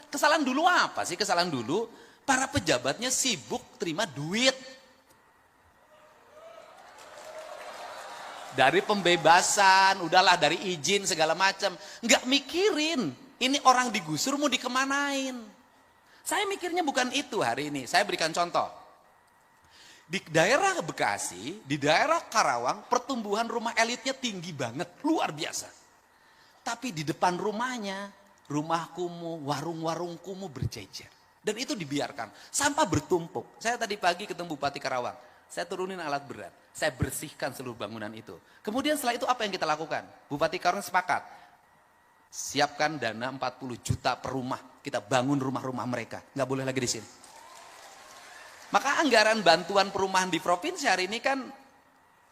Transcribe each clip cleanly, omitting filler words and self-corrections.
kesalahan dulu apa sih? Kesalahan dulu para pejabatnya sibuk terima duit. Dari pembebasan, udahlah dari izin segala macam. Nggak mikirin, ini orang digusur mau dikemanain. Saya mikirnya bukan itu hari ini. Saya berikan contoh. Di daerah Bekasi, di daerah Karawang, pertumbuhan rumah elitnya tinggi banget, luar biasa. Tapi di depan rumahnya, rumah kumuh, warung-warung kumuh berjejer. Dan itu dibiarkan, sampah bertumpuk. Saya tadi pagi ketemu Bupati Karawang, saya turunin alat berat, saya bersihkan seluruh bangunan itu. Kemudian setelah itu apa yang kita lakukan? Bupati Karawang sepakat, siapkan dana 40 juta per rumah, kita bangun rumah-rumah mereka, nggak boleh lagi di sini. Maka anggaran bantuan perumahan di provinsi hari ini kan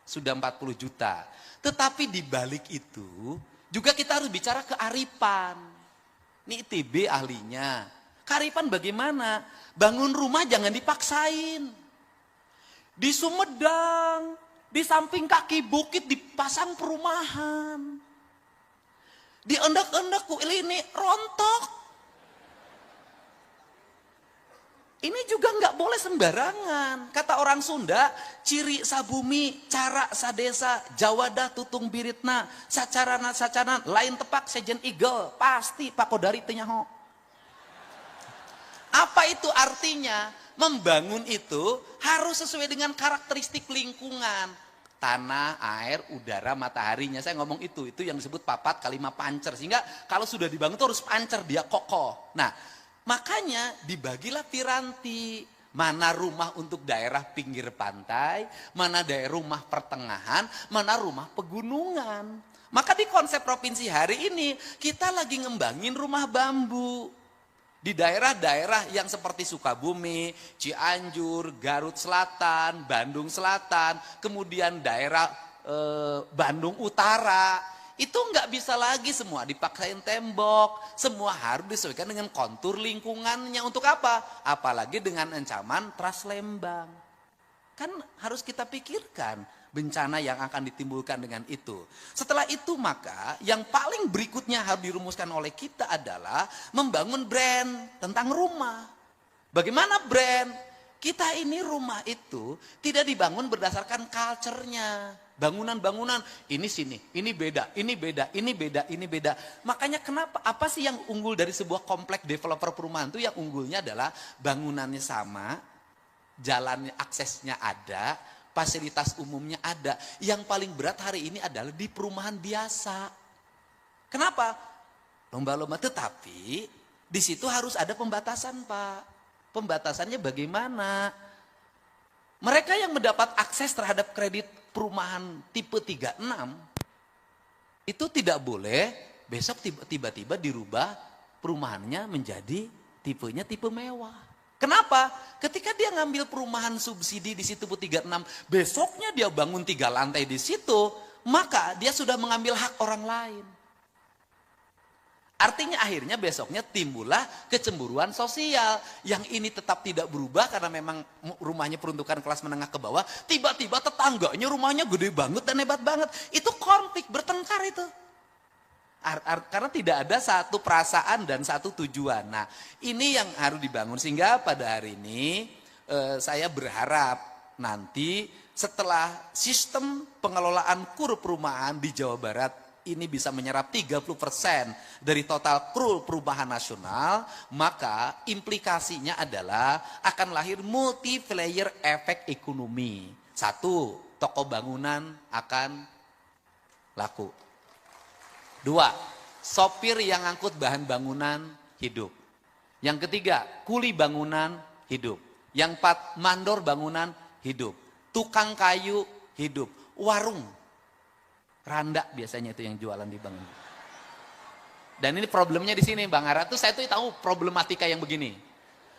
sudah 40 juta. Tetapi di balik itu juga kita harus bicara kearifan. Ini ITB ahlinya. Kearifan bagaimana? Bangun rumah jangan dipaksain. Di Sumedang, di samping kaki bukit dipasang perumahan. Di endak-endak ini rontok. Ini juga nggak boleh sembarangan. Kata orang Sunda, ciri sabumi, cara sadesa, jawada tutung biritna, sacarana sacanan, lain tepak sejen igel, pasti pakodari tenyaho. Apa itu artinya? Membangun itu harus sesuai dengan karakteristik lingkungan. Tanah, air, udara, mataharinya. Saya ngomong itu yang disebut papat kalimat pancer. Sehingga kalau sudah dibangun itu harus pancer, dia kokoh. Nah, makanya dibagilah piranti, mana rumah untuk daerah pinggir pantai, mana daerah rumah pertengahan, mana rumah pegunungan. Maka di konsep provinsi hari ini kita lagi ngembangin rumah bambu. Di daerah-daerah yang seperti Sukabumi, Cianjur, Garut Selatan, Bandung Selatan, kemudian daerah Bandung Utara, itu nggak bisa lagi semua dipaksain tembok, semua harus disesuaikan dengan kontur lingkungannya. Untuk apa? Apalagi dengan ancaman Trans Lembang. Kan harus kita pikirkan bencana yang akan ditimbulkan dengan itu. Setelah itu maka yang paling berikutnya harus dirumuskan oleh kita adalah membangun brand tentang rumah. Bagaimana brand? Kita ini rumah itu tidak dibangun berdasarkan culture-nya. Bangunan-bangunan, ini sini, ini beda, ini beda, ini beda, ini beda. Makanya kenapa, apa sih yang unggul dari sebuah kompleks developer perumahan itu? Yang unggulnya adalah bangunannya sama, jalannya, aksesnya ada, fasilitas umumnya ada. Yang paling berat hari ini adalah di perumahan biasa. Kenapa? Lomba-lomba, tetapi di situ harus ada pembatasan, Pak. Pembatasannya bagaimana? Mereka yang mendapat akses terhadap kredit perumahan tipe 36 itu tidak boleh besok tiba-tiba dirubah perumahannya menjadi tipenya tipe mewah. Kenapa? Ketika dia ngambil perumahan subsidi di situ 36, besoknya dia bangun 3 lantai di situ, maka dia sudah mengambil hak orang lain. Artinya akhirnya besoknya timbullah kecemburuan sosial. Yang ini tetap tidak berubah karena memang rumahnya peruntukan kelas menengah ke bawah. Tiba-tiba tetangganya rumahnya gede banget dan hebat banget. Itu konflik, bertengkar itu. Karena tidak ada satu perasaan dan satu tujuan. Nah, ini yang harus dibangun. Sehingga pada hari ini saya berharap nanti setelah sistem pengelolaan kur perumahan di Jawa Barat ini bisa menyerap 30% dari total kur perumahan nasional, maka implikasinya adalah akan lahir multiplier efek ekonomi. 1, toko bangunan akan laku. 2, sopir yang angkut bahan bangunan hidup. Yang ketiga, kuli bangunan hidup. Yang 4, mandor bangunan hidup. Tukang kayu hidup. Warung randa biasanya itu yang jualan di bank. Dan ini problemnya di sini, Bang Ara tuh saya tuh tahu problematika yang begini.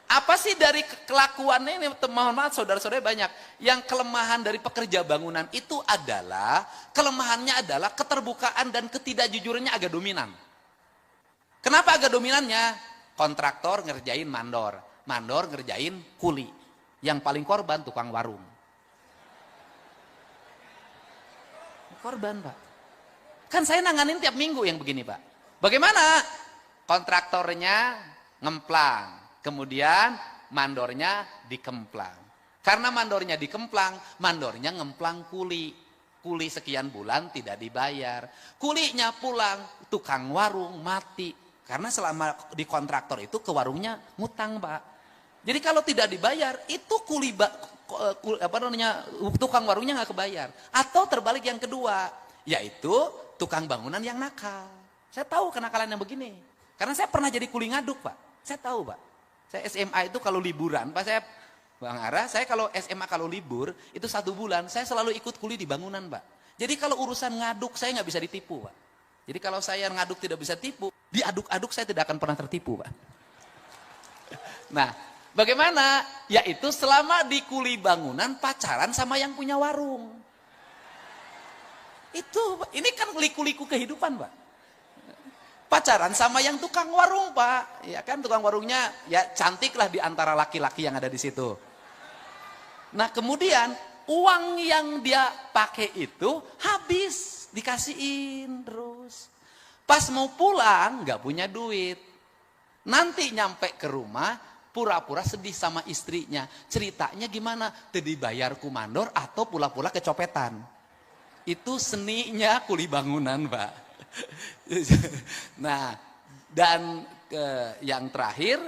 Apa sih dari kelakuannya ini? Mohon maaf saudara-saudara banyak. Yang kelemahan dari pekerja bangunan itu adalah, kelemahannya adalah keterbukaan dan ketidakjujurannya agak dominan. Kenapa agak dominannya? Kontraktor ngerjain mandor, mandor ngerjain kuli. Yang paling korban tukang warung. Korban, Pak. Kan saya nanganin tiap minggu yang begini, Pak. Bagaimana? kontraktornya ngemplang, kemudian mandornya dikemplang. Karena mandornya dikemplang, mandornya ngemplang kuli. Kuli sekian bulan tidak dibayar. Kulinya pulang, tukang warung mati. Karena selama di kontraktor itu ke warungnya ngutang, Pak. Jadi kalau tidak dibayar, itu tukang warungnya nggak kebayar. Atau terbalik yang kedua, yaitu tukang bangunan yang nakal. Saya tahu kenakalan yang begini. Karena saya pernah jadi kuli ngaduk, Pak. Saya tahu, Pak. Saya SMA itu kalau liburan, Pak, Bang Ara, saya kalau SMA kalau libur, itu 1 bulan, saya selalu ikut kuli di bangunan, Pak. Jadi kalau urusan ngaduk, saya nggak bisa ditipu, Pak. Jadi kalau saya ngaduk tidak bisa tipu, diaduk-aduk saya tidak akan pernah tertipu, Pak. Nah, bagaimana? Yaitu selama di kuli bangunan, pacaran sama yang punya warung. Ini kan liku-liku kehidupan, Pak. Pacaran sama yang tukang warung, Pak. Ya kan, tukang warungnya ya cantik lah di antara laki-laki yang ada di situ. Nah, kemudian uang yang dia pakai itu habis, dikasihin terus. Pas mau pulang nggak punya duit. Nanti nyampe ke rumah pura-pura sedih sama istrinya. Ceritanya gimana? Tadi bayar kumandor atau pula-pula kecopetan. Itu seninya kuli bangunan, Pak. Nah, dan yang terakhir,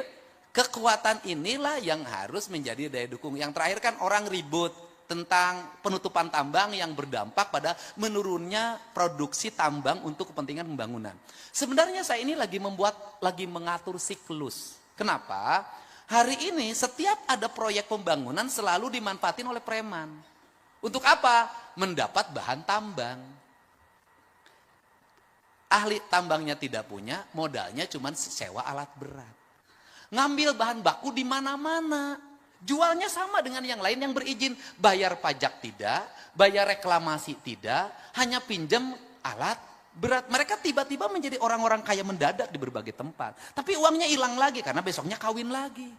kekuatan inilah yang harus menjadi daya dukung. Yang terakhir kan orang ribut tentang penutupan tambang yang berdampak pada menurunnya produksi tambang untuk kepentingan pembangunan. Sebenarnya saya ini lagi mengatur siklus. Kenapa? Hari ini setiap ada proyek pembangunan selalu dimanfaatin oleh preman. Untuk apa? Mendapat bahan tambang. Ahli tambangnya tidak punya, modalnya cuma sewa alat berat. Ngambil bahan baku di mana-mana. Jualnya sama dengan yang lain yang berizin. Bayar pajak tidak, bayar reklamasi tidak, hanya pinjam alat berat. Mereka tiba-tiba menjadi orang-orang kaya mendadak di berbagai tempat. Tapi uangnya hilang lagi karena besoknya kawin lagi.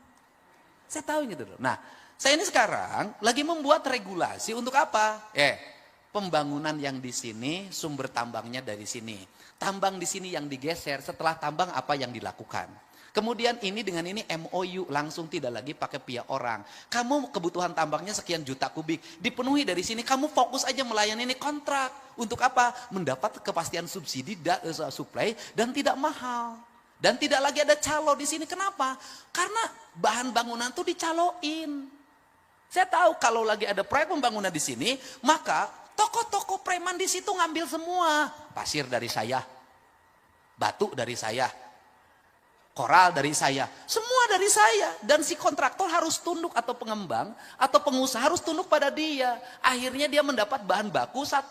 Saya tahu gitu loh. Nah, saya ini sekarang lagi membuat regulasi untuk apa? Pembangunan yang di sini, sumber tambangnya dari sini. Tambang di sini yang digeser, setelah tambang apa yang dilakukan. Kemudian ini dengan ini MOU, langsung tidak lagi pakai pihak orang. Kamu kebutuhan tambangnya sekian juta kubik, dipenuhi dari sini, kamu fokus aja melayani ini kontrak. Untuk apa? Mendapat kepastian subsidi, supply, dan tidak mahal. Dan tidak lagi ada calo di sini. Kenapa? Karena bahan bangunan itu dicaloin. Saya tahu kalau lagi ada proyek pembangunan di sini, maka toko-toko preman di situ ngambil semua. Pasir dari saya, batu dari saya, koral dari saya, semua dari saya. Dan si kontraktor harus tunduk, atau pengembang atau pengusaha harus tunduk pada dia. Akhirnya dia mendapat bahan baku, 1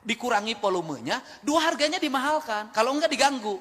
dikurangi volumenya, 2 harganya dimahalkan, kalau enggak diganggu.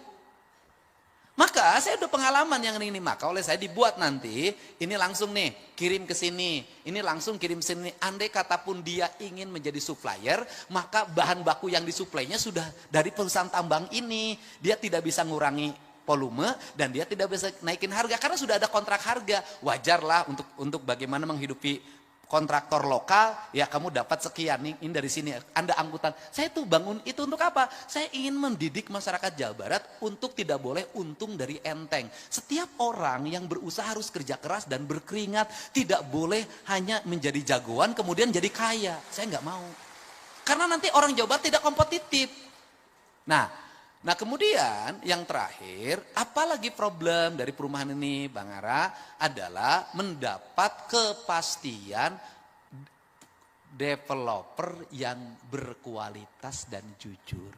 Maka saya udah pengalaman yang ini, maka oleh saya dibuat nanti, ini langsung nih kirim ke sini, ini langsung kirim sini. Andai kata pun dia ingin menjadi supplier, maka bahan baku yang disuplainya sudah dari perusahaan tambang ini. Dia tidak bisa ngurangi volume dan dia tidak bisa naikin harga karena sudah ada kontrak harga. Wajarlah untuk bagaimana menghidupi kontraktor lokal, ya kamu dapat sekian nih, ini dari sini, Anda angkutan. Saya tuh bangun itu untuk apa? Saya ingin mendidik masyarakat Jawa Barat untuk tidak boleh untung dari enteng. Setiap orang yang berusaha harus kerja keras dan berkeringat, tidak boleh hanya menjadi jagoan kemudian jadi kaya. Saya nggak mau. Karena nanti orang Jawa Barat tidak kompetitif. Nah kemudian yang terakhir, apalagi problem dari perumahan ini Bang Ara adalah mendapat kepastian developer yang berkualitas dan jujur.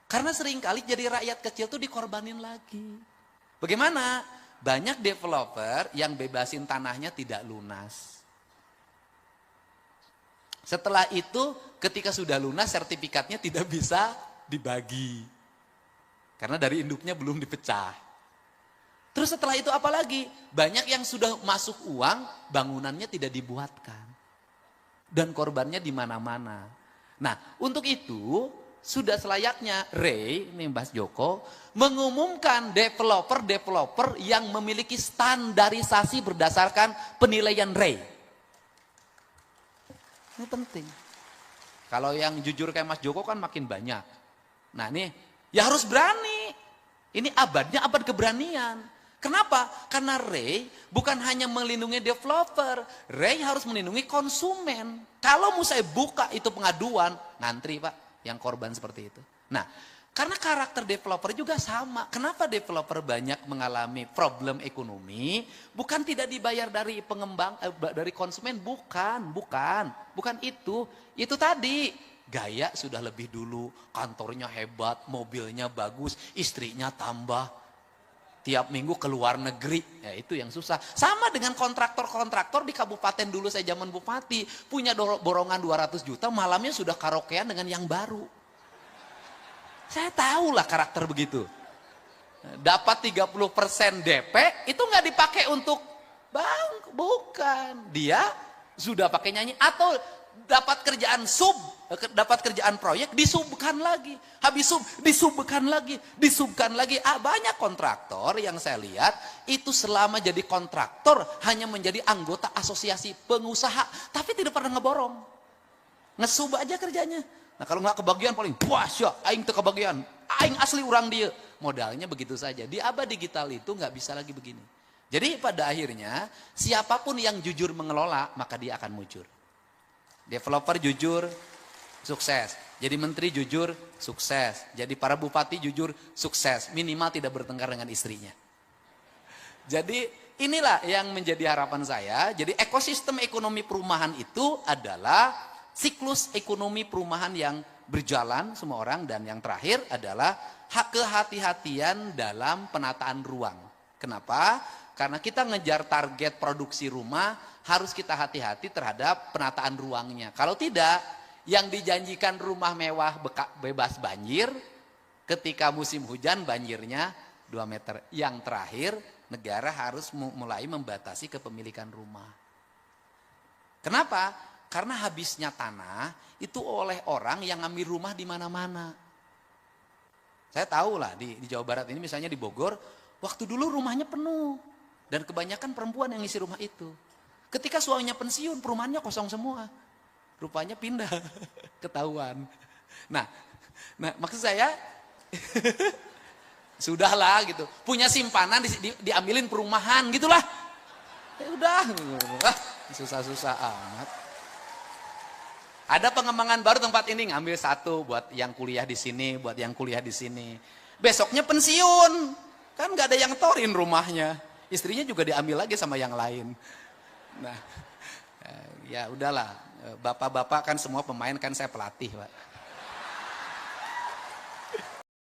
Karena seringkali jadi rakyat kecil tuh dikorbanin lagi. Bagaimana? Banyak developer yang bebasin tanahnya tidak lunas. Setelah itu ketika sudah lunas sertifikatnya tidak bisa dibagi. Karena dari induknya belum dipecah. Terus setelah itu apa lagi? Banyak yang sudah masuk uang, bangunannya tidak dibuatkan. Dan korbannya di mana-mana. Nah, untuk itu sudah selayaknya Ray, ini Mas Joko, mengumumkan developer-developer yang memiliki standarisasi berdasarkan penilaian Ray. Ini penting. Kalau yang jujur kayak Mas Joko kan makin banyak. Nah ini, ya harus berani. Ini abadnya abad keberanian. Kenapa? Karena Ray bukan hanya melindungi developer, Ray harus melindungi konsumen. Kalau mau saya buka itu pengaduan, ngantri Pak, yang korban seperti itu. Nah, karena karakter developer juga sama. Kenapa developer banyak mengalami problem ekonomi? Bukan tidak dibayar dari pengembang, dari konsumen, bukan itu. Itu tadi, gaya sudah lebih dulu, kantornya hebat, mobilnya bagus, istrinya tambah. Tiap minggu ke luar negeri, ya itu yang susah. Sama dengan kontraktor-kontraktor di kabupaten dulu saya zaman bupati, punya borongan 200 juta, malamnya sudah karaokean dengan yang baru. Saya tahu lah karakter begitu. Dapat 30% DP, itu nggak dipakai untuk bank, bukan. Dia sudah pakai nyanyi, atau dapat kerjaan dapat kerjaan proyek, disubkan lagi. Habis disubkan lagi. Banyak kontraktor yang saya lihat, itu selama jadi kontraktor, hanya menjadi anggota asosiasi pengusaha, tapi tidak pernah ngeborong. Ngesub aja kerjanya. Nah kalau nggak kebagian paling, puas ya, aing tuh kebagian. Aing asli orang dia. Modalnya begitu saja. Di abad digital itu nggak bisa lagi begini. Jadi pada akhirnya, siapapun yang jujur mengelola, maka dia akan mujur. Developer jujur, sukses. Jadi menteri jujur, sukses. Jadi para bupati jujur, sukses. Minimal tidak bertengkar dengan istrinya. Jadi inilah yang menjadi harapan saya. Jadi ekosistem ekonomi perumahan itu adalah siklus ekonomi perumahan yang berjalan semua orang. Dan yang terakhir adalah kehati-hatian dalam penataan ruang. Kenapa? Karena kita ngejar target produksi rumah, harus kita hati-hati terhadap penataan ruangnya. Kalau tidak, yang dijanjikan rumah mewah bebas banjir, ketika musim hujan banjirnya 2 meter. Yang terakhir, negara harus mulai membatasi kepemilikan rumah. Kenapa? Karena habisnya tanah itu oleh orang yang ngambil rumah di mana-mana. Saya tahu lah di Jawa Barat ini, misalnya di Bogor, waktu dulu rumahnya penuh. Dan kebanyakan perempuan yang ngisi rumah itu. Ketika suaminya pensiun, perumahannya kosong semua. Rupanya pindah, ketahuan. Nah maksud saya, sudahlah gitu. Punya simpanan diambilin perumahan gitulah. Ya udah, susah-susah amat. Ada pengembangan baru tempat ini, ngambil satu buat yang kuliah di sini, buat yang kuliah di sini. Besoknya pensiun, kan nggak ada yang torin rumahnya. Istrinya juga diambil lagi sama yang lain. Nah, ya udahlah. Bapak-bapak kan semua pemain, kan saya pelatih, Pak.